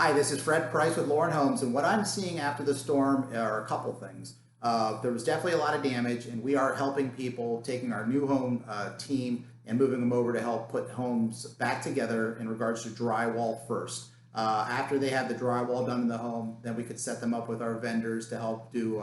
Hi, this is Fred Price with Lauren Homes, and what I'm seeing after the storm are a couple things. There was definitely a lot of damage, and we are helping people, taking our new home team and moving them over to help put homes back together in regards to drywall first. After they have the drywall done in the home, then we could set them up with our vendors to help do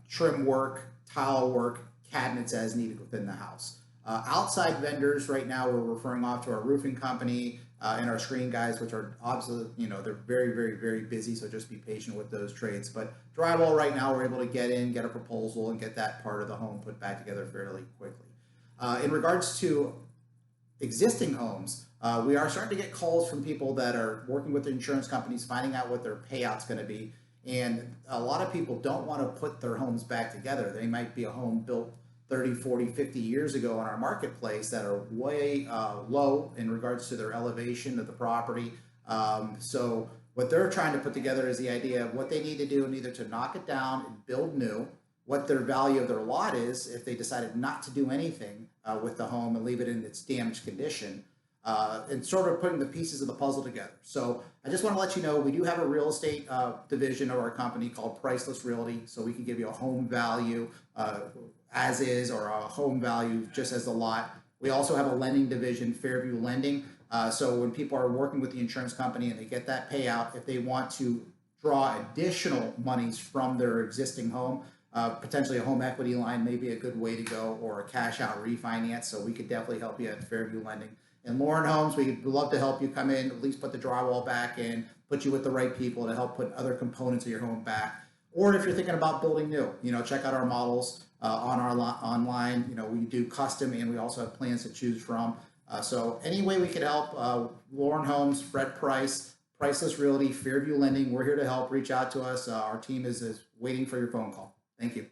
trim work, tile work, cabinets as needed within the house. Outside vendors right now, we're referring off to our roofing company and our screen guys, which are obviously, they're very busy. So just be patient with those trades. But drywall right now, we're able to get in, get a proposal, and get that part of the home put back together fairly quickly. In regards to existing homes, we are starting to get calls from people that are working with the insurance companies, finding out what their payout's going to be. And a lot of people don't want to put their homes back together. They might be a home built 30, 40, 50 years ago in our marketplace that are way low in regards to their elevation of the property. So what they're trying to put together is the idea of what they need to do, and either to knock it down and build new, what their value of their lot is if they decided not to do anything with the home and leave it in its damaged condition, and sort of putting the pieces of the puzzle together. So I just want to let you know, we do have a real estate division of our company called Priceless Realty. So we can give you a home value as is, or a home value just as the lot. We also have a lending division, Fairview Lending. So when people are working with the insurance company and they get that payout, if they want to draw additional monies from their existing home, potentially a home equity line may be a good way to go, or a cash out refinance. So we could definitely help you at Fairview Lending. And Lauren Homes, we'd love to help you come in, at least put the drywall back in, put you with the right people to help put other components of your home back. Or if you're thinking about building new, check out our models on our online. We do custom, and we also have plans to choose from. So any way we could help, Lauren Homes, Fred Price, Priceless Realty, Fairview Lending, we're here to help. Reach out to us. Our team is waiting for your phone call. Thank you.